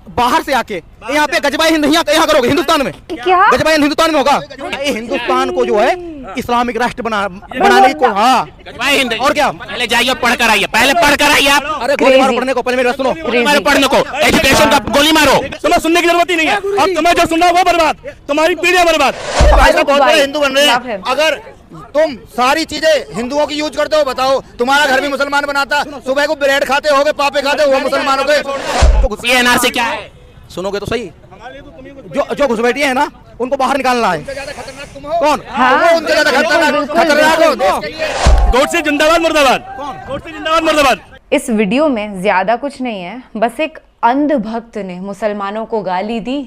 बाहर से आके यहाँ पे गजबाई हिंद यहाँ करोगे हिंदुस्तान में? क्या गजबाई हिंदुस्तान में होगा? ये हिंदुस्तान को जो है इस्लामिक राष्ट्र बनाने को, हाँ हिंद और क्या? पहले जाइए पढ़ कर आइए, पहले पढ़ कर आइए आप। अरे गोली मारो पढ़ने को, पहले मेरी बात सुनो। गोली मारो पढ़ने को, एजुकेशन का गोली मारो। तुम्हें सुनने की जरूरत ही नहीं है। अब तुम्हें जो सुनना है वो बर्बाद, तुम्हारी पीढ़ियां बर्बाद। भाई साहब बहुत बड़े हिंदू बन रहे हैं। अगर तुम सारी चीजें हिंदुओं की यूज करते हो, बताओ तुम्हारा घर भी मुसलमान बनाता, सुबह को ब्रेड खाते होगे, पापे खाते हो, मुसलमानों के। ये एनआरसी क्या है? सुनोगे तो सही, जो घुसपैठिए है ना उनको बाहर निकालना है। कौन? हाँ, उनसे ज्यादा खतरनाक हो। गोडसे जिंदाबाद मुर्दाबाद, गोडसे जिंदाबाद मुर्दाबाद। इस वीडियो में ज्यादा कुछ नहीं है, बस एक अंधभक्त ने मुसलमानों को गाली दी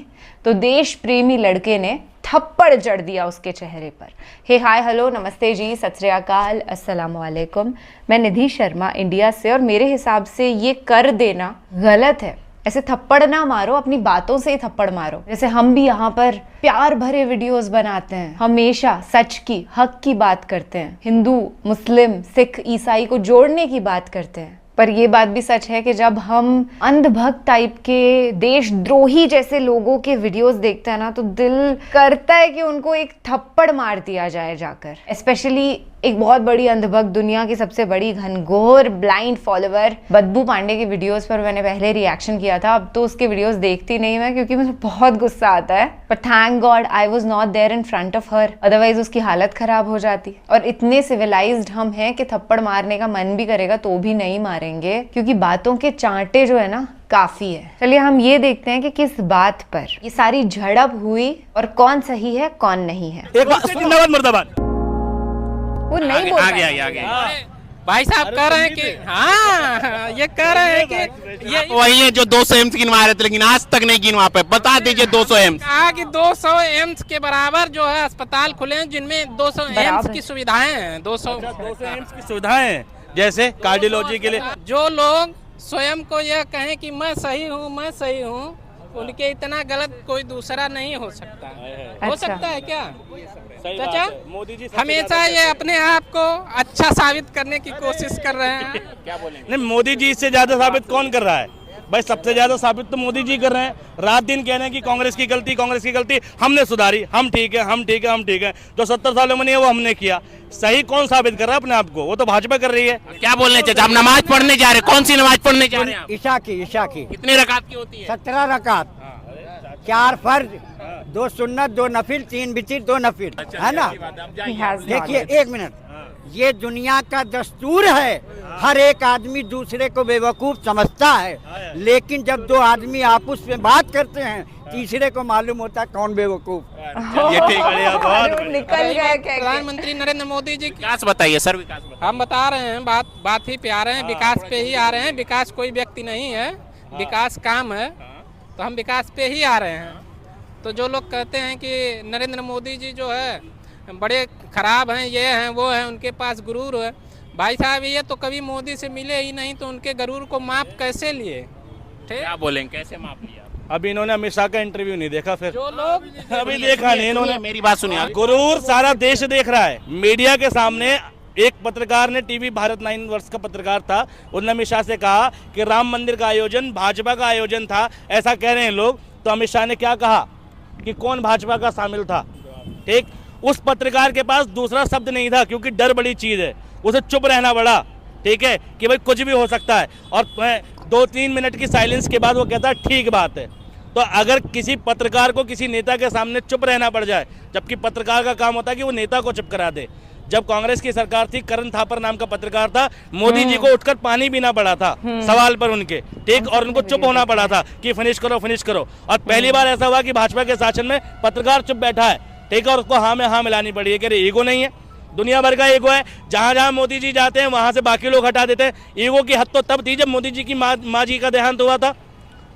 तो देश प्रेमी लड़के ने थप्पड़ जड़ दिया उसके चेहरे पर। हे हाय हेलो नमस्ते जी, सत श्री अकाल, अस्सलाम वालेकुम। मैं निधि शर्मा इंडिया से, और मेरे हिसाब से ये कर देना गलत है। ऐसे थप्पड़ ना मारो, अपनी बातों से ही थप्पड़ मारो। जैसे हम भी यहाँ पर प्यार भरे वीडियोस बनाते हैं, हमेशा सच की, हक की बात करते हैं, हिंदू मुस्लिम सिख ईसाई को जोड़ने की बात करते हैं। पर ये बात भी सच है कि जब हम अंधभक्त टाइप के देशद्रोही जैसे लोगों के वीडियोस देखते हैं ना, तो दिल करता है कि उनको एक थप्पड़ मार दिया जाए जाकर। स्पेशली एक बहुत बड़ी अंधभक्त, दुनिया की सबसे बड़ी घनघोर ब्लाइंड फॉलोवर बदबू पांडे के वीडियोस पर मैंने पहले रिएक्शन किया था। अब तो उसके वीडियोस देखती नहीं मैं, क्योंकि मुझे बहुत गुस्सा आता है। पर thank God I was not there in front of her, otherwise उसकी हालत खराब हो जाती। और इतने सिविलाइज्ड हम हैं कि थप्पड़ मारने का मन भी करेगा तो भी नहीं मारेंगे, क्योंकि बातों के चांटे जो है ना काफी है। चलिए हम ये देखते हैं कि किस बात पर ये सारी झड़प हुई और कौन सही है कौन नहीं है। एक बात जिंदाबाद मुर्दाबाद। वो नहीं बोल आगे आगे आगे। भाई साहब कह रहे हैं कि हाँ, ये कह रहे हैं कि ये वही है जो 200 एम्स गिनवा रहे थे, लेकिन आज तक नहीं गिनवा पाए। बता दीजिए 200 एम्स। कहा कि 200 एम्स के बराबर जो है अस्पताल खुले हैं, जिनमें 200 एम्स की सुविधाएं हैं। 200 एम्स की सुविधाएं हैं, जैसे कार्डियोलॉजी के लिए। जो लोग स्वयं को यह कहें कि मैं सही हूँ, मैं सही हूँ, उनके इतना गलत कोई दूसरा नहीं हो सकता। हो सकता है क्या चाचा? मोदी जी हमेशा ये अपने आप को अच्छा साबित करने की कोशिश कर रहे हैं। क्या बोलेंगे? नहीं, मोदी जी से ज्यादा साबित कौन कर रहा है भाई? सबसे ज्यादा साबित तो मोदी जी कर रहे हैं। रात दिन कह रहे हैं कि कांग्रेस की गलती, कांग्रेस की गलती, हमने सुधारी, हम ठीक है, हम ठीक है, हम ठीक है। जो 70 सालों में नहीं है वो हमने किया। सही कौन साबित कर रहा है अपने आप को? वो तो भाजपा कर रही है। क्या बोलने चाचा? हम नमाज पढ़ने जा रहे हैं। कौन सी नमाज पढ़ने जा रहे हैं? ईशा की कितनी रकात की होती है? 17 रकात, 4 फर्ज, 2 सुन्नत, 2 नफिल, 3 वितर, 2 नफिल, है ना? देखिए 1 मिनट, ये दुनिया का दस्तूर है। हर एक आदमी दूसरे को बेवकूफ समझता है, लेकिन जब 2 आदमी आपस में बात करते हैं, तीसरे को मालूम होता है कौन बेवकूफ। ये ठीक है, बहुत निकल गया क्या? प्रधानमंत्री नरेंद्र मोदी जी विकास बताइए सर, विकास बताइए। हम बता रहे हैं, बात ही पे आ रहे हैं, विकास पे ही आ रहे हैं। विकास कोई व्यक्ति नहीं है, विकास काम है, तो हम विकास पे ही आ रहे हैं। तो जो लोग कहते हैं कि नरेंद्र मोदी जी जो है बड़े खराब हैं, ये हैं वो हैं, उनके पास गुरूर है, भाई साहब ये तो कभी मोदी से मिले ही नहीं, तो उनके गुरूर को माप कैसे लिए? ठीक, क्या बोलेंगे, कैसे माप लिया? अभी इन्होंने अमित शाह का इंटरव्यू नहीं देखा, फिर जो लोग अभी देखा नहीं इन्होंने। मेरी बात सुनिए आप। गुरूर सारा देश देख रहा है। मीडिया के सामने एक पत्रकार ने, टीवी भारत 9 वर्ष का पत्रकार था, उन्होंने अमित शाह से कहा कि राम मंदिर का आयोजन भाजपा का आयोजन था, ऐसा कह रहे हैं लोग। तो अमित शाह ने क्या कहा कि कौन भाजपा का शामिल था? ठीक, उस पत्रकार के पास दूसरा शब्द नहीं था, क्योंकि डर बड़ी चीज है, उसे चुप रहना पड़ा। ठीक है कि भाई कुछ भी हो सकता है, और 2-3 मिनट की साइलेंस के बाद वो कहता है ठीक बात है। तो अगर किसी पत्रकार को किसी नेता के सामने चुप रहना पड़ जाए, जबकि पत्रकार का काम होता है कि वो नेता को चुप करा दे। जब कांग्रेस की सरकार थी, करण थापर नाम का पत्रकार था, मोदी जी को उठकर पानी पीना पड़ा था सवाल पर उनके, ठीक, और उनको चुप होना पड़ा था कि फिनिश करो फिनिश करो। और पहली बार ऐसा हुआ कि भाजपा के शासन में पत्रकार चुप बैठा है, ठीक है, और उसको हाँ में हाँ मिलानी पड़ी है कि ईगो नहीं है, दुनिया भर का ईगो है। जहां जहां मोदी जी जाते हैं वहां से बाकी लोग हटा देते हैं। ईगो की हद तो तब थी जब मोदी जी की माँ जी का देहांत हुआ था।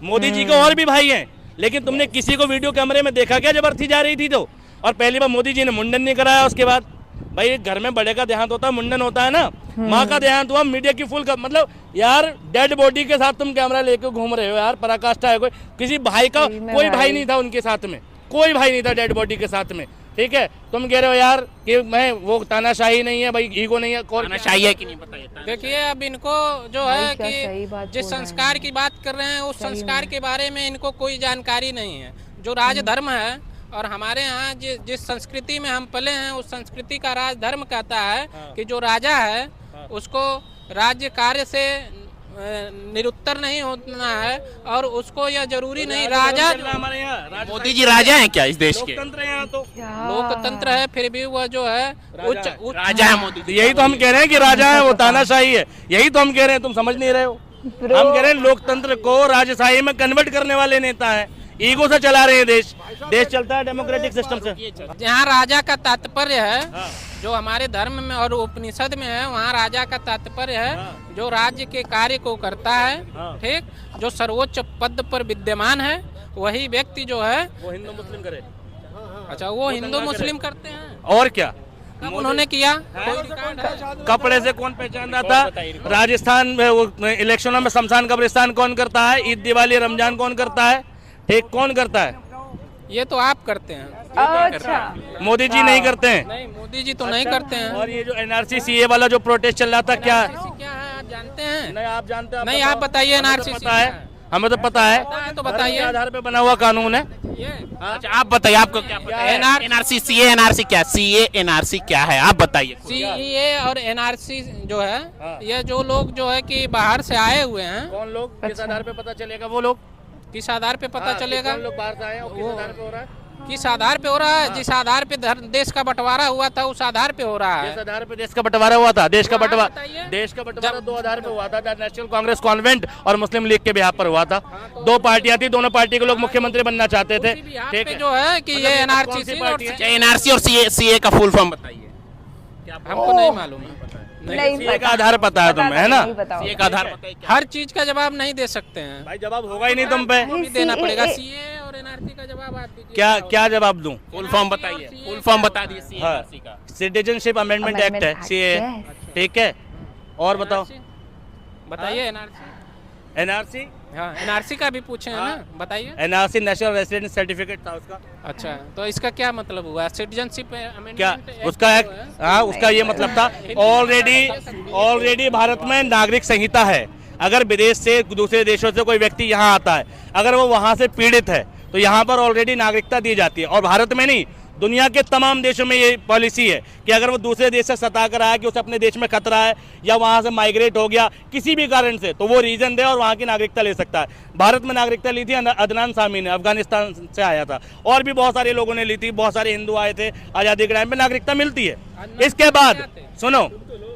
मोदी जी के और भी भाई हैं, लेकिन तुमने किसी को वीडियो कैमरे में देखा क्या जब अर्थी जा रही थी? तो और पहली बार मोदी जी ने मुंडन नहीं कराया। उसके बाद भाई घर में बड़े का देहांत होता है, मुंडन होता है ना, माँ का देहांत हुआ, मीडिया की फुल का मतलब यार डेड बॉडी के साथ तुम कैमरा लेके घूम रहे हो यार, पराकाष्ठा है। कोई किसी भाई का कोई भाई नहीं था उनके साथ में, कोई भाई नहीं था डेड बॉडी के साथ में। ठीक है, तुम कह रहे हो यार कि मैं वो तानाशाही नहीं है भाई, ईगो नहीं है, तानाशाही है कि नहीं बताइए। देखिए अब इनको जो है क्या सही कि बात जिस बोल रहे हैं। संस्कार की बात कर रहे हैं उस संस्कार के बारे में इनको कोई जानकारी नहीं है। जो राजधर्म है और हमारे यहाँ जिस संस्कृति में हम पले हैं उस संस्कृति का राजधर्म कहता है कि जो राजा है उसको राज्य कार्य से निरुत्तर नहीं होना है और उसको यह जरूरी नहीं राजा हमारे यहाँ मोदी जी राजा हैं क्या इस देश के? लोकतंत्र है यहाँ तो, लोकतंत्र है फिर भी वह जो है उच्च राजा है मोदी जी। यही तो हम कह रहे हैं कि राजा है वो तानाशाही है, यही तो हम कह रहे हैं, तुम समझ नहीं रहे हो। हम कह रहे हैं लोकतंत्र को राजशाही में कन्वर्ट करने वाले नेता हैं, ईगो से चला रहे हैं देश चलता है डेमोक्रेटिक सिस्टम से। जहाँ राजा का तात्पर्य है जो हमारे धर्म में और उपनिषद में है वहाँ राजा का तात्पर्य है जो राज्य के कार्य को करता है, ठीक, जो सर्वोच्च पद पर विद्यमान है वही व्यक्ति जो है वो हिंदू मुस्लिम करे। अच्छा वो हिंदू मुस्लिम करते हैं और क्या कब उन्होंने किया? कोई रिकॉर्ड है? कपड़े से कौन पहचान रहा था? राजस्थान में वो इलेक्शनों में शमशान कब्रिस्तान कौन करता है? ईद दिवाली रमजान कौन करता है? ठीक, कौन करता है? ये तो आप करते हैं। अच्छा, मोदी जी नहीं करते हैं। नहीं मोदी जी तो नहीं करते हैं। और ये जो एनआरसी सीए वाला जो प्रोटेस्ट चल रहा था क्या? क्या है आप जानते हैं? नहीं आप जानते हैं? नहीं आप बताइए एनआरसी पता है, हमें तो पता है, तो बताइए। धर्म के आधार पे बना हुआ कानून है। अच्छा आप बताइए, आपको क्या पता है? एनआरसी सीए एनआरसी क्या? सीए एनआरसी क्या है आप बताइए। सीए और एनआरसी जो है ये जो लोग जो है कि बाहर से आए हुए हैं। कौन लोग? किस आधार पे पता चलेगा? वो लोग किस आधार पे पता चलेगा? कौन लोग बाहर से आए हैं और किस आधार पे हो रहा है? किस आधार पे हो रहा है? जिस आधार पे देश का बंटवारा हुआ था उस आधार पे हो रहा किस है। आधार पे देश का बंटवारा हुआ था? देश का हाँ, बंटवारा बताइए। दो आधार पे हुआ था, नेशनल कांग्रेस कॉन्वेंट और मुस्लिम लीग के बिहार पर हुआ था। दो पार्टियां थी, दोनों पार्टी के लोग मुख्यमंत्री बनना चाहते थे। ठीक है जो है कि ये एनआरसी एनआरसी और सीए का फुल फॉर्म बताइए। हमको नहीं मालूम है। नहीं सीए का आधार पता है तुम्हें, है ना? नहीं बताओ। सीए का आधार बताइए क्या? हर चीज का जवाब नहीं दे सकते हैं, भाई जवाब होगा ही नहीं तुम पे। भी देना पड़ेगा। सीए और एनआरसी का जवाब आप दीजिए। क्या जवाब दूं? फुल फॉर्म बताइए, फुल फॉर्म बता दीजिए सीए हाँ, एनआरसी का। सिटीजनशिप अमेंडमेंट एक्ट है सीए, ठीक है। और बताओ बताइए एनआरसी। एनआरसी हाँ एनआरसी का भी पूछे हैं ना, बताइए। एनआरसी नेशनल रेसिडेंस सर्टिफिकेट था उसका। अच्छा तो इसका क्या मतलब हुआ? सिटीजनशिप क्या उसका एक्ट? हाँ उसका ये मतलब था, ऑलरेडी भारत में नागरिक संहिता है। अगर विदेश से दूसरे देशों से कोई व्यक्ति यहाँ आता है, अगर वो वहाँ से पीड़ित है तो यहाँ पर ऑलरेडी नागरिकता दी जाती है। और भारत में नहीं, दुनिया के तमाम देशों में ये पॉलिसी है कि अगर वो दूसरे देश से सता कर आया कि उसे अपने देश में खतरा है या वहाँ से माइग्रेट हो गया किसी भी कारण से, तो वो रीजन दे और वहाँ की नागरिकता ले सकता है। भारत में नागरिकता ली थी अदनान सामी ने, अफगानिस्तान से आया था, और भी बहुत सारे लोगों ने ली थी, बहुत सारे हिंदू आए थे। आज़ादी के टाइम पे नागरिकता मिलती है। इसके बाद सुनो,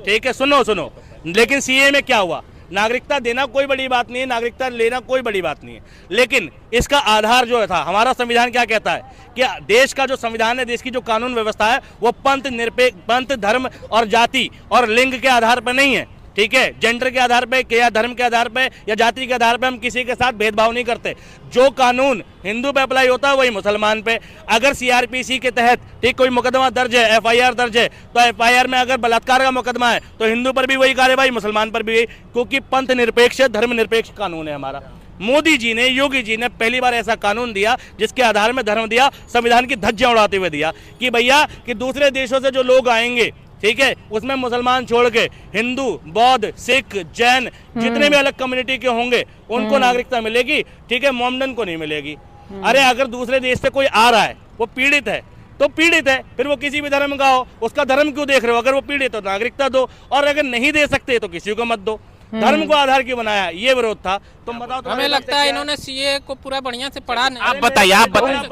ठीक है, सुनो, लेकिन सीए में क्या हुआ? नागरिकता देना कोई बड़ी बात नहीं है, नागरिकता लेना कोई बड़ी बात नहीं है, लेकिन इसका आधार जो था, हमारा संविधान क्या कहता है कि देश का जो संविधान है, देश की जो कानून व्यवस्था है, वो पंथ, धर्म और जाति और लिंग के आधार पर नहीं है। ठीक है, जेंडर के आधार पे या धर्म के आधार पे या जाति के आधार पे हम किसी के साथ भेदभाव नहीं करते। जो कानून हिंदू पे अप्लाई होता है वही मुसलमान पे। अगर सीआरपीसी के तहत ठीक कोई मुकदमा दर्ज है, एफआईआर दर्ज है, तो एफआईआर में अगर बलात्कार का मुकदमा है तो हिंदू पर भी वही कार्रवाई, मुसलमान पर भी वही, क्योंकि पंथ निरपेक्ष धर्म निरपेक्ष कानून है हमारा। मोदी जी ने, योगी जी ने पहली बार ऐसा कानून दिया जिसके आधार में धर्म दिया, संविधान की धज्जियां उड़ाते हुए दिया कि भैया कि दूसरे देशों से जो लोग आएंगे, ठीक है, उसमें मुसलमान छोड़ के हिंदू, बौद्ध, सिख, जैन, जितने भी अलग कम्युनिटी के होंगे उनको नागरिकता मिलेगी, ठीक है, मोमडन को नहीं मिलेगी। अरे अगर दूसरे देश से कोई आ रहा है, वो पीड़ित है तो पीड़ित है, फिर वो किसी भी धर्म का हो, उसका धर्म क्यों देख रहे हो? अगर वो पीड़ित है तो नागरिकता दो, और अगर नहीं दे सकते तो किसी को मत दो। धर्म को आधार क्यों बनाया? ये विरोध था। तुम बताओ। हमें लगता है इन्होंने सीए को पूरा बढ़िया से पढ़ा नहीं। आप बताइए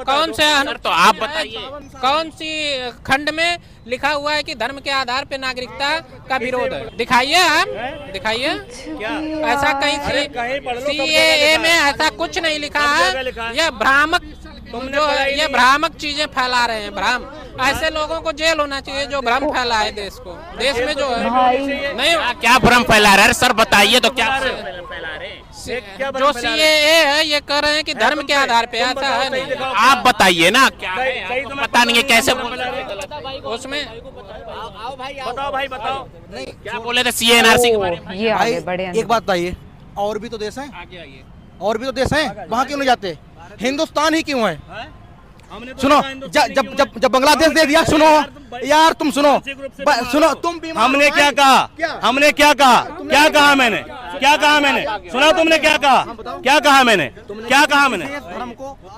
कौन से तो आप बताइए कौन सी खंड में लिखा हुआ है कि धर्म के आधार पे नागरिकता का विरोध है? दिखाइए, आप दिखाइए। ऐसा कहीं सीएए में ऐसा कुछ नहीं लिखा है। यह भ्रामक जो है, ये भ्रामक चीजें फैला रहे हैं। भ्रम, ऐसे लोगों को जेल होना चाहिए जो भ्रम फैलाए देश को, देश में जो है नहीं। क्या भ्रम फैला रहे हैं सर, बताइए तो क्या फैला रहे हैं? जो सीएए है ये कह रहे हैं कि धर्म के आधार पे, ऐसा है नहीं। आप बताइए ना क्या है, पता नहीं है कैसे बोल रहे हैं उसमें। बताओ भाई, बताओ क्या बोले थे सीए एनआरसी के बारे में? ये आगे बढ़े। एक बात बताइए, और भी तो देश हैं, और भी तो देश हैं, वहाँ क्यों नहीं जाते? हिंदुस्तान ही क्यों है? सुनो, जब बांग्लादेश दे दिया, सुनो यार, तुम सुनो, सुनो तुम भी। हमने क्या कहा? हमने क्या कहा? क्या कहा मैंने? क्या कहा मैंने? सुना तुमने क्या कहा? क्या कहा मैंने? क्या कहा मैंने?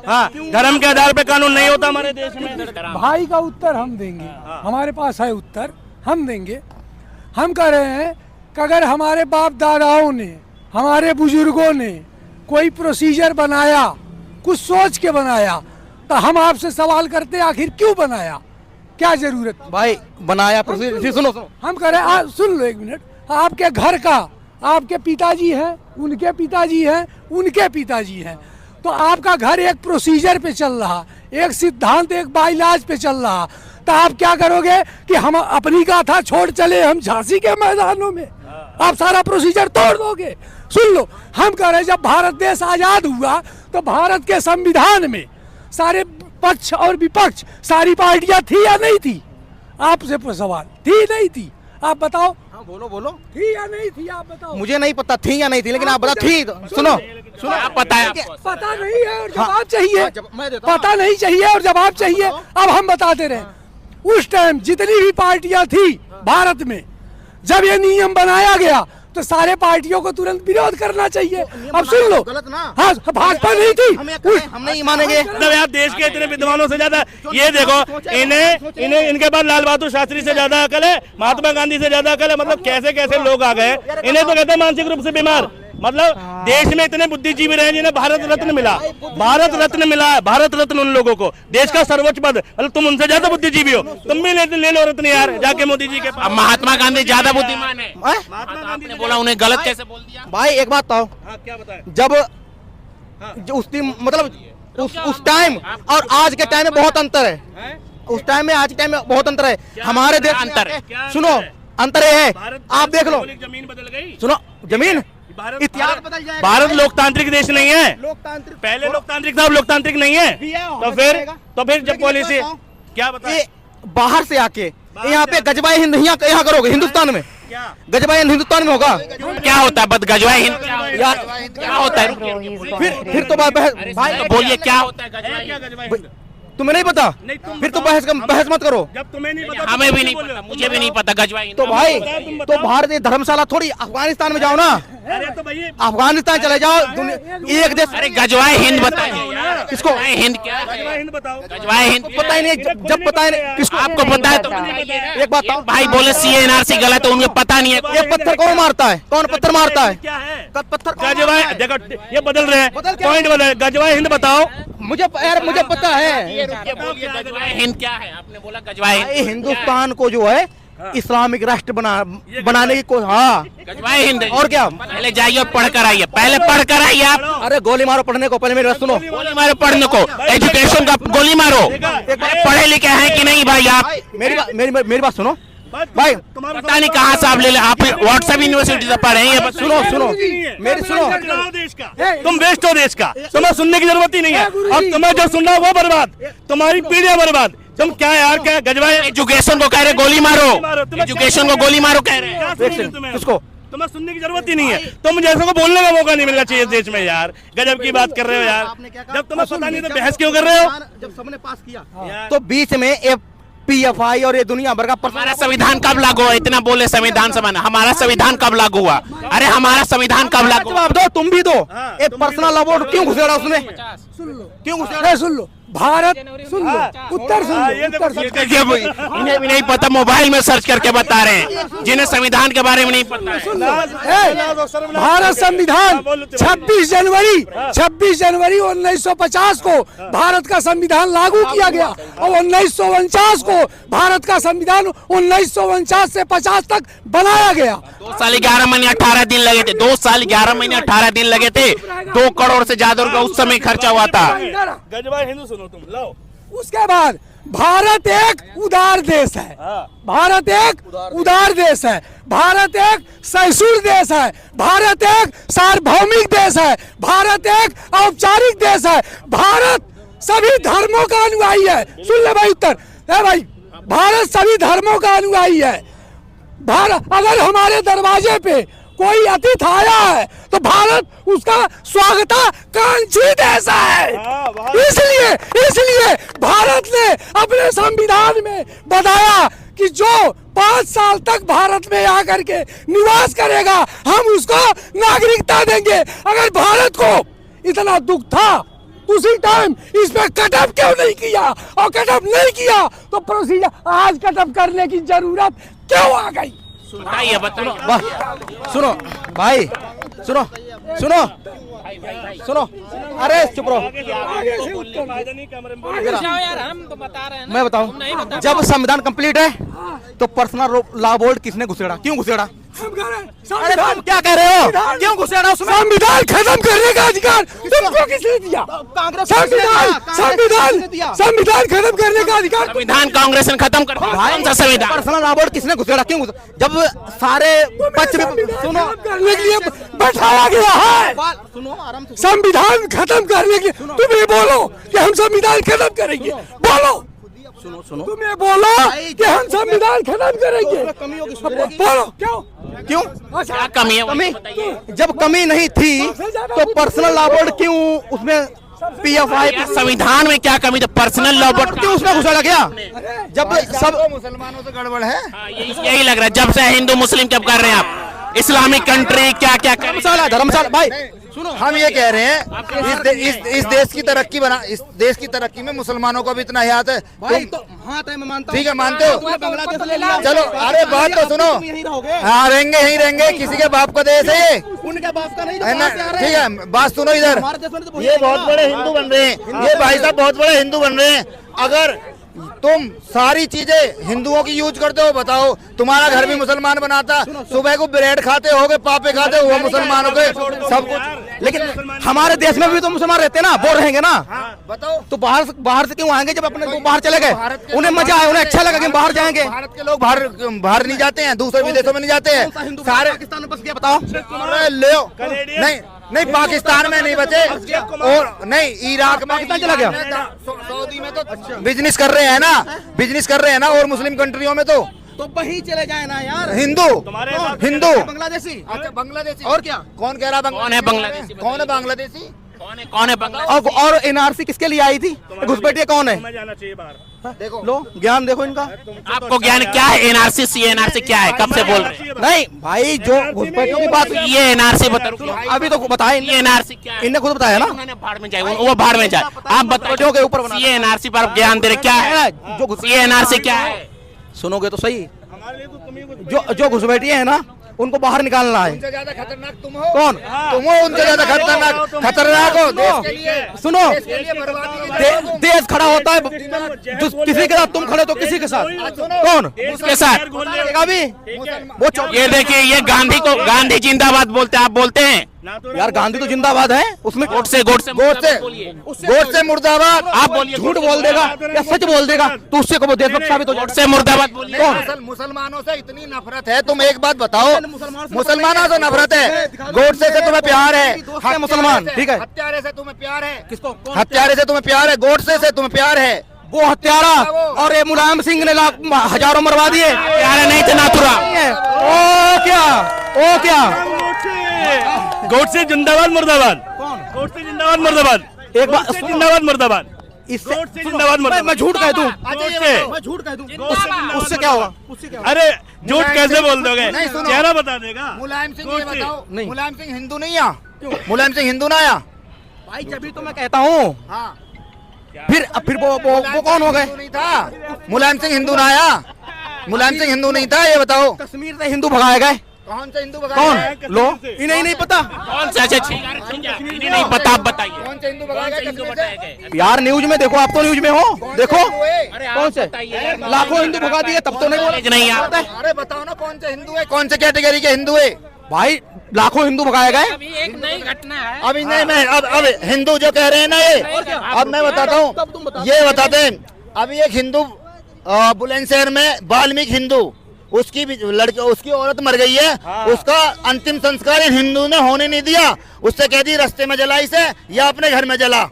हाँ, धर्म के आधार पे कानून नहीं होता हमारे देश में। भाई का उत्तर हम देंगे, हमारे पास है उत्तर, हम देंगे। हम कह रहे हैं कि अगर हमारे बाप दादाओं ने, हमारे बुजुर्गों ने कोई प्रोसीजर बनाया, कुछ सोच के बनाया, तो हम आपसे सवाल करते आखिर क्यों बनाया, क्या जरूरत? भाई बनाया प्रोसीजर, सुनो सुनो, हम कह रहे हैं, सुन लो एक मिनट, आपके घर का, आपके पिताजी हैं, उनके पिताजी हैं, उनके पिताजी हैं, तो आपका घर एक प्रोसीजर पे चल रहा, एक सिद्धांत, एक बाइलाज पे चल रहा, तो आप क्या करोगे कि हम अपनी गाथा छोड़ चले हम झांसी के मैदानों में, आप सारा प्रोसीजर तोड़ दोगे? सुन लो, हम कह रहे हैं जब भारत देश आजाद हुआ तो भारत के संविधान में सारे पक्ष और विपक्ष, सारी पार्टियां थी या नहीं थी? आपसे सवाल, थी नहीं थी? आप बताओ। हाँ बोलो बोलो, थी या नहीं थी, आप बताओ। मुझे नहीं पता थी या नहीं थी, लेकिन आप बताओ थी। सुनो सुनो, आप बताएं। पता नहीं है और जवाब चाहिए, मैं देता हूं। पता नहीं चाहिए और जवाब चाहिए। अब हम बताते रहे, उस टाइम जितनी भी पार्टियां थी भारत में, जब ये नियम बनाया गया तो सारे पार्टियों को तुरंत विरोध करना चाहिए। अब सुन लो, गलत ना, हाँ, भाजपा नहीं थी, हम नहीं मानेंगे। मतलब यार देश के इतने विद्वानों से ज्यादा, ये देखो इन्हें इनके पास लाल बहादुर शास्त्री से ज्यादा अकल है, महात्मा गांधी से ज्यादा अकल है। मतलब कैसे कैसे लोग आ गए, इन्हें तो कहते हैं मानसिक रूप से बीमार। मतलब देश में इतने बुद्धिजीवी रहे जिन्हें भारत रत्न मिला, भारत रत्न मिला है, भारत रत्न उन लोगों को, देश का सर्वोच्च पद। मतलब तुम उनसे ज्यादा बुद्धिजीवी हो, तुम भी ले लो रत्न यार, जाके मोदी जी के पास। अब महात्मा गांधी ज्यादा बुद्धिमान है। महात्मा गांधी आपने बोला उन्हें गलत कैसे बोल दिया? भाई एक बात बताओ, क्या बताएं? जब जो उस दिन, मतलब उस टाइम और आज के टाइम में बहुत अंतर है। उस टाइम में आज के टाइम में बहुत अंतर है। हमारे देश अंतर है? सुनो, अंतर ये है, आप देख लो, जमीन बदल गई। सुनो, जमीन इतिहास बदल जाएगा। भारत लोकतांत्रिक देश नहीं है, लोकतांत्रिक, पहले लोकतांत्रिक था, अब लोकतांत्रिक नहीं है। तो फिर जब पॉलिसी क्या बताएं? बाहर से आके यहाँ पे गजबाई हिंद यहाँ करोगे हिंदुस्तान में, गजबाई हिंद हिंदुस्तान में होगा? क्या होता है गजवाए हिंद? यार क्या होता है? फिर तो भाई तो बोलिए क्या होता है गजवाए हिंद? तुम्हें नहीं पता? फिर तो बहस मत करो। जब तुम्हें नहीं पता, हमें भी नहीं पता, मुझे भी नहीं पता गजवाए हिंद। तो भाई तो भारत ये धर्मशाला थोड़ी, अफगानिस्तान में जाओ ना, अरे तो भाई अफगानिस्तान चले जाओ, एक देश। अरे गजवाए हिंद बताइए, किसको? गजवाए हिंद क्या है? गजवाए हिंद बताओ। गजवाए हिंद पता ही नहीं, जब पता ही नहीं किसको, आपको पता है तो एक बात बताओ, भाई बोले CNRC गलत है, उनको पता नहीं है। ये पत्थर कौन मारता है? कौन पत्थर मारता है? क्या है पत्थर गजवाए? देखो ये बदल रहे हैं, पॉइंट बदल। गजवाए हिंद बताओ। मुझे यार मुझे पता है। गजवाए हिंद क्या है? आपने बोला गजवाए हिंद। हिंदुस्तान को जो है इस्लामिक राष्ट्र बनाने की कोई, हाँ गजवाए हिंद। और क्या? पहले जाइए और पढ़ कर आइए, पहले पढ़ कर आइए आप। अरे गोली मारो पढ़ने को, पहले मेरी बात सुनो। गोली मारो पढ़ने को, एजुकेशन का गोली मारो। पढ़े लिखे हैं कि नहीं भाई आप? मेरी बात सुनो भाई, पता नहीं कहाँ से आप ले आप व्हाट्सएप यूनिवर्सिटी से पढ़े हैं। सुनो मेरी सुनो, देश का तुम वेस्ट हो, देश का तुम्हें सुनने की जरूरत ही नहीं है, और तुम्हें जो सुनना वो बर्बाद, तुम्हारी पीढ़ियां बर्बाद। तुम क्या यार, क्या गजवाए? एजुकेशन को कह रहे गोली मारो, एजुकेशन को गोली मारो कह रहे हैं। किसको? तुम्हें सुनने की जरूरत ही नहीं है, तुम जैसे को बोलने का मौका नहीं मिलना चाहिए देश में यार। गजब की बात कर रहे हो यार, जब तुम्हें पता नहीं तो बहस क्यों कर रहे हो? जब सबने पास किया तो बीच में PFI और ये दुनिया भर का हमारा संविधान कब लागू हुआ? इतना बोले संविधान समान, हमारा संविधान कब लागू हुआ? अरे हमारा संविधान कब लागू? जवाब दो, तुम भी दो। एक पर्सनल अवार्ड क्यों घुसेड़ा उसमें? क्यों घुसेड़ा? सुन लो, भारत, सुन लो, उत्तर सुन लो, उत्तर सुन लो। इन्हें भी नहीं पता, मोबाइल में सर्च करके बता रहे हैं, जिन्हें संविधान के बारे में नहीं पता है। भारत संविधान 26 जनवरी 1950 को भारत का संविधान लागू किया गया, और 1949 को भारत का संविधान 1949 से 50 तक बनाया गया। 2 साल 11 महीने 18 दिन लगे थे, 2 साल 11 महीने 18 दिन लगे थे। 2 करोड़ से ज्यादा रुपया उस समय खर्चा हुआ था। गजवाए हिंदू सुनो तुम, लो। उसके बाद भारत एक उदार देश है, भारत एक उदार देश है, भारत एक सहिष्णु देश है, भारत एक सार्वभौमिक देश है, भारत एक औपचारिक देश है, भारत सभी धर्मों का अनुयायी है। सुन ले भाई उत्तर, है भाई, भारत सभी धर्मों का अनुयायी है। भारत, अगर हमारे दरवाजे पे कोई अतिथि आया है तो भारत उसका स्वागताकांक्षी देश है। इसलिए इसलिए भारत ने अपने संविधान में बताया कि जो 5 साल तक भारत में आकर के निवास करेगा हम उसको नागरिकता देंगे। अगर भारत को इतना दुख था उसी टाइम इस पे कटअप क्यों नहीं किया, और कटअप नहीं किया तो प्रोसीजर आज कटअप करने की जरूरत क्यों आ गई? बताइए बताइए। सुनो भाई, सुनो सुनो सुनो, अरे चुप रहो। यार हम तो बता रहे हैं ना। मैं बताऊं, जब संविधान कंप्लीट है तो पर्सनल लॉ बोर्ड किसने घुसेड़ा, क्यों घुसेड़ा? अरे तुम क्या कह रहे हो, क्यों घुसेड़ा उसमें? संविधान खत्म करने का अधिकार तुमको किसने दिया? कांग्रेस संविधान खत्म करने का अधिकार संविधान कांग्रेस ने खत्म कर दिया। संविधान पर्सनल लॉ बोर्ड किसने घुसेड़ा, क्यों? जब सारे पक्ष में सुनो करने के लिए बैठाया गया है। सुनो आराम से। संविधान खत्म करने के लिए तुम ये बोलो कि हम संविधान खत्म करेंगे, बोलो। सुनो सुनो, तुम ये बोलो कि हम संविधान खत्म करेंगे, कमी होगी, बोलो क्यों? क्यों? क्या कमी है? कमी जब कमी नहीं थी तो पर्सनल लॉ बोर्ड क्यों उसमें PFI संविधान में क्या कमी थी? पर्सनल लॉ बोर्ड क्यों उसमें घुसेड़ा गया? जब सब मुसलमानों से गड़बड़ है। यही लग रहा है जब से हिंदू मुस्लिम कब कर रहे हैं आप, इस्लामिक कंट्री क्या क्या कर धर्मशाला भाई सुनो, हम ये कह रहे हैं इस देश की तरक्की इस देश की तरक्की में मुसलमानों को भी इतना हाथ है। भाई तो हाथ है, मैं मानता हूं। ठीक है, मानते हो? बांग्लादेश ले लिया। चलो, अरे बात तो सुनो। हाँ, रहेंगे यहीं रहेंगे, किसी के बाप का देश है ये, उनके बाप का नहीं, है ना? ठीक है, बात सुनो इधर। ये बहुत बड़े हिंदू बन रहे हैं, ये भाई साहब बहुत बड़े हिंदू बन रहे हैं। अगर तुम सारी चीजें हिंदुओं की यूज करते हो, बताओ तुम्हारा घर भी मुसलमान बनाता, सुबह को ब्रेड खाते होगे, पापे खाते हो, मुसलमानों के सब कुछ। लेकिन हमारे देश में भी तो मुसलमान रहते हैं ना, वो रहेंगे ना। बताओ तो बाहर से क्यों आएंगे? जब अपने को बाहर चले गए, उन्हें मजा आया, उन्हें अच्छा लगा कि बाहर जाएंगे। भारत के लोग बाहर नहीं जाते हैं, दूसरे विदेशों में नहीं जाते हैं सारे। पाकिस्तान में बस गया, बताओ। ले नहीं पाकिस्तान में नहीं बचे, और नहीं इराक में, पाकिस्तान चला गया। सऊदी में तो बिजनेस कर रहे हैं ना, बिजनेस कर रहे हैं ना, और मुस्लिम कंट्रियों में तो वहीं चले जाए ना यार। हिंदू बांग्लादेशी। अच्छा, बांग्लादेशी। और क्या? कौन कह रहा कौन है बांग्लादेशी? कौन है बांग्लादेशी? कौन है बांग्लादेश? और NRC किसके लिए आई थी? घुसपैठिया कौन है? जाना चाहिए बाहर। देखो लो ज्ञान देखो इनका। आपको ज्ञान क्या है? NRC CNRC क्या है? कब से बोल रहे हैं? नहीं भाई, जो घुसपैठियों की बात, ये NRC बताओ, अभी तो बताया ये NRC क्या है? इनने खुद बताया ना। उन्होंने भाड़ में जाए, वो भाड़ में जाए। आप बताओ के ऊपर बना। ये NRC पर आप ज्ञान दे रहे क्या है? जो ये NRC क्या है? सुनोगे तो सही। जो घुसपैठिए है ना, उनको बाहर निकालना है। उनसे ज्यादा खतरनाक तुम हो। कौन? तुम हो उनसे ज्यादा खतरनाक हो देश के लिए। सुनो, देश के लिए बर्बादी देश खड़ा होता है किसी के साथ, तुम खड़े तो किसी के साथ। कौन? उसके साथ अभी वो ये देखिए, ये गांधी जिंदाबाद बोलते हैं, आप बोलते हैं यार गांधी तो जिंदाबाद है, उसमें गोट से मुर्दाबाद। आप बोलिए, झूठ बोल देगा या सच बोल देगा तो उससे को वो देशभक्त साबित हो गोट से मुर्दाबाद बोलिए। मुसलमानों से इतनी नफरत है, तुम एक बात बताओ, मुसलमानों से नफरत है, गोडसे से तुम्हें प्यार है, मुसलमान ठीक है, हत्यारे से तुम्हें प्यार है, किसको? हत्यारे से तुम्हें प्यार है, गोडसे से तुम्हें प्यार है। वो हत्यारा और ये मुलायम सिंह ने हजारों मरवा दिए। प्यारे नहीं थे नाथुरा। ओ क्या गोडसे जिंदाबाद मुर्दाबाद। कौन? गोडसे जिंदाबाद मुर्दाबाद। एक बात जिंदाबाद मुर्दाबाद। इससे जिंदाबाद मुर्दाबाद। मैं झूठ कह दूं, मैं झूठ कह दूं, उससे क्या होगा? अरे झूठ कैसे बोल दोगे? नहीं, सुनो। चेहरा बता देगा। मुलायम सिंह ये बताओ, नहीं। मुलायम सिंह हिंदू नहीं आया? मुलायम सिंह हिंदू ना आया? भाई जब भी तो मैं कहता हूँ, हाँ, फिर वो कौन हो गए? नहीं था मुलायम सिंह हिंदू ना आया? मुलायम सिंह हिंदू नहीं था, ये बताओ। कश्मीर से हिंदू भगाए गए। कौन से हिंदू भगाए कौन? गए? लो इन्हें नहीं पता। कौन से? अच्छा नहीं पता, आप बताइए। कौन से हिंदू भगाए गए कश्मीर से? यार न्यूज में देखो, आप तो न्यूज में हो, देखो अरे कौन से लाखों हिंदू भगा दिए, तब तो नहीं बोला। नहीं आता है। अरे बताओ ना, कौन से हिंदू है, कौन से कैटेगरी के हिंदू है? भाई लाखों हिंदू भगाए गए। अभी एक नई घटना है। अभी नहीं, मैं अब हिंदू जो कह रहे हैं ना, ये अब मैं बताता हूँ, ये बताते हैं। अभी एक हिंदू बुलंदशहर में वाल्मीकि हिंदू, उसकी भी लड़की, उसकी औरत मर गई है, उसका अंतिम संस्कार इन हिंदू ने होने नहीं दिया, उससे कह दी रास्ते में जला इसे या अपने घर में जला।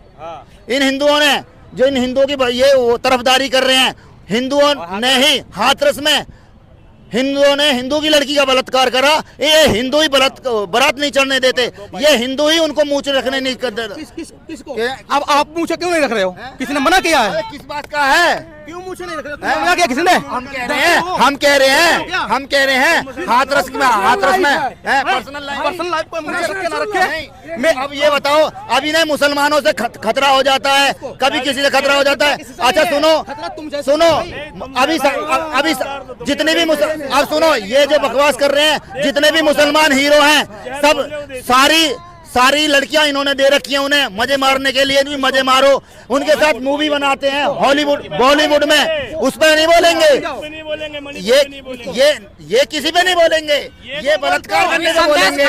इन हिंदुओं ने, जो इन हिंदुओं की ये तरफदारी कर रहे हैं, हिंदुओं ने ही हाथरस में हिंदुओं ने हिंदू की लड़की का बलात्कार करा, ये हिंदू ही बारात नहीं चढ़ने देते, ये हिंदू ही उनको मुँह रखने नहीं कर देते। किसको? अब आप मुँह क्यों नहीं रख रहे हो? किसी ने मना किया है? किस बात का है? क्यों मुँह नहीं रख रहे हो? मना किया किसी ने? हम कह रहे हैं हाथरस में पर्सनल लाइफ पर मुझे रखे ना रखे। मैं अब ये बताओ, अब इन्हें मुसलमानों से खतरा हो जाता है, कभी किसी से खतरा हो जाता है। अच्छा सुनो, अभी जितने भी अब सुनो, ये जो बकवास कर रहे हैं, जितने भी मुसलमान हीरो हैं, सब सारी लड़कियां इन्होंने दे रखी हैं उन्हें मजे मारने के लिए। भी मजे मारो, उनके साथ मूवी बनाते हैं हॉलीवुड बॉलीवुड में, उस पर नहीं बोलेंगे, ये किसी पे नहीं बोलेंगे, ये बलात्कार करने से बोलेंगे।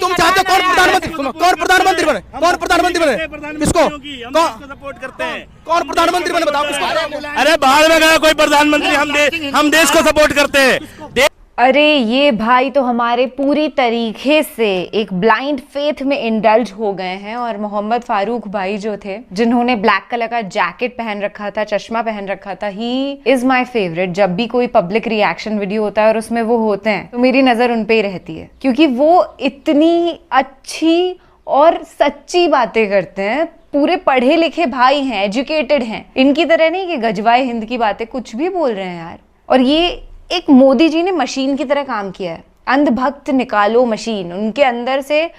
तुम चाहते हो कौन प्रधानमंत्री? सुनो, कौन प्रधानमंत्री बने? कौन प्रधानमंत्री बने? किसको सपोर्ट करते हैं? कौन प्रधानमंत्री बने बताओ किसको? अरे बाहर में गया कोई प्रधानमंत्री, हम देश को सपोर्ट करते हैं। अरे ये भाई तो हमारे पूरी तरीके से एक ब्लाइंड फेथ में इंडल्ज हो गए हैं। और मोहम्मद फारूक भाई जो थे, जिन्होंने ब्लैक कलर का जैकेट पहन रखा था, चश्मा पहन रखा था, ही इज माय फेवरेट। जब भी कोई पब्लिक रिएक्शन वीडियो होता है और उसमें वो होते हैं तो मेरी नजर उन पे ही रहती है, क्योंकि वो इतनी अच्छी और सच्ची बातें करते हैं। पूरे पढ़े लिखे भाई हैं, एजुकेटेड हैं, इनकी तरह नहीं कि गजवाए हिंद की बातें कुछ भी बोल रहे हैं यार। और ये एक मोदी जी ने मशीन की तरह काम किया है। अंधभक्त निकालो मशीन, उनके अंदर से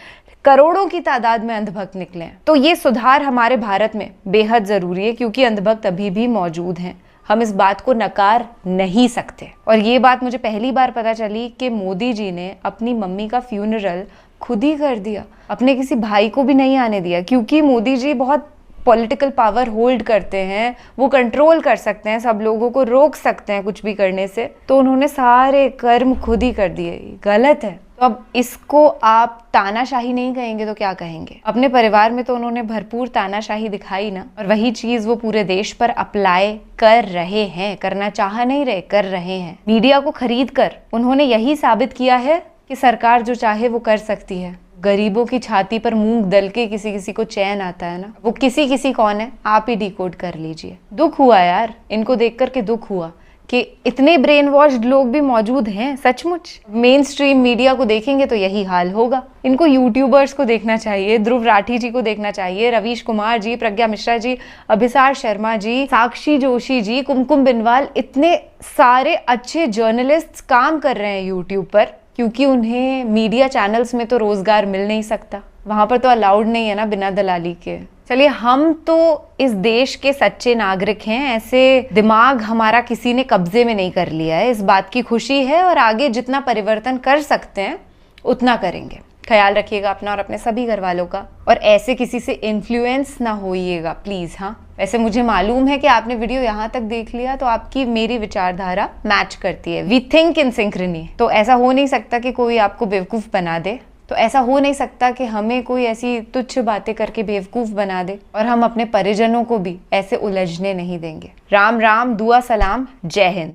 करोड़ों की तादाद में अंधभक्त निकले हैं। तो ये सुधार हमारे भारत में बेहद जरूरी है, क्योंकि अंधभक्त अभी भी मौजूद हैं। हम इस बात को नकार नहीं सकते। और ये बात मुझे पहली बार पता चली कि मोदी जी ने अपनी मम्मी का फ्यूनरल खुद ही कर दिया, अपने किसी भाई को भी नहीं आने दिया, क्योंकि मोदी जी बहुत पॉलिटिकल पावर होल्ड करते हैं, वो कंट्रोल कर सकते हैं, सब लोगों को रोक सकते हैं कुछ भी करने से। तो उन्होंने सारे कर्म खुद ही कर दिए, गलत है। तो अब इसको आप तानाशाही नहीं कहेंगे तो क्या कहेंगे? अपने परिवार में तो उन्होंने भरपूर तानाशाही दिखाई ना, और वही चीज वो पूरे देश पर अप्लाई कर रहे हैं, करना चाह नहीं रहे, कर रहे हैं। मीडिया को खरीद कर उन्होंने यही साबित किया है कि सरकार जो चाहे वो कर सकती है। गरीबों की छाती पर मूंग दल के किसी किसी को चैन आता है ना, वो किसी कौन है आप ही डिकोड कर लीजिए। दुख हुआ यार, इनको देख कर के दुख हुआ कि इतने ब्रेन वॉश्ड लोग भी मौजूद हैं सचमुच। मेन स्ट्रीम मीडिया को देखेंगे तो यही हाल होगा। इनको यूट्यूबर्स को देखना चाहिए, ध्रुव राठी जी को देखना चाहिए, रवीश कुमार जी, प्रज्ञा मिश्रा जी, अभिसार शर्मा जी, साक्षी जोशी जी, कुमकुम बिनवाल, इतने सारे अच्छे जर्नलिस्ट काम कर रहे हैं यूट्यूब पर, क्योंकि उन्हें मीडिया चैनल्स में तो रोजगार मिल नहीं सकता, वहां पर तो अलाउड नहीं है ना बिना दलाली के। चलिए, हम तो इस देश के सच्चे नागरिक हैं, ऐसे दिमाग हमारा किसी ने कब्जे में नहीं कर लिया है, इस बात की खुशी है। और आगे जितना परिवर्तन कर सकते हैं उतना करेंगे। ख्याल रखिएगा अपना और अपने सभी घर वालों का, और ऐसे किसी से इन्फ्लुएंस ना होइएगा प्लीज। हाँ, वैसे मुझे मालूम है कि आपने वीडियो यहाँ तक देख लिया तो आपकी मेरी विचारधारा मैच करती है। We think in synchrony. तो ऐसा हो नहीं सकता कि कोई आपको बेवकूफ बना दे, तो ऐसा हो नहीं सकता कि हमें कोई ऐसी तुच्छ बातें करके बेवकूफ बना दे, और हम अपने परिजनों को भी ऐसे उलझने नहीं देंगे। राम राम, दुआ सलाम, जय हिंद।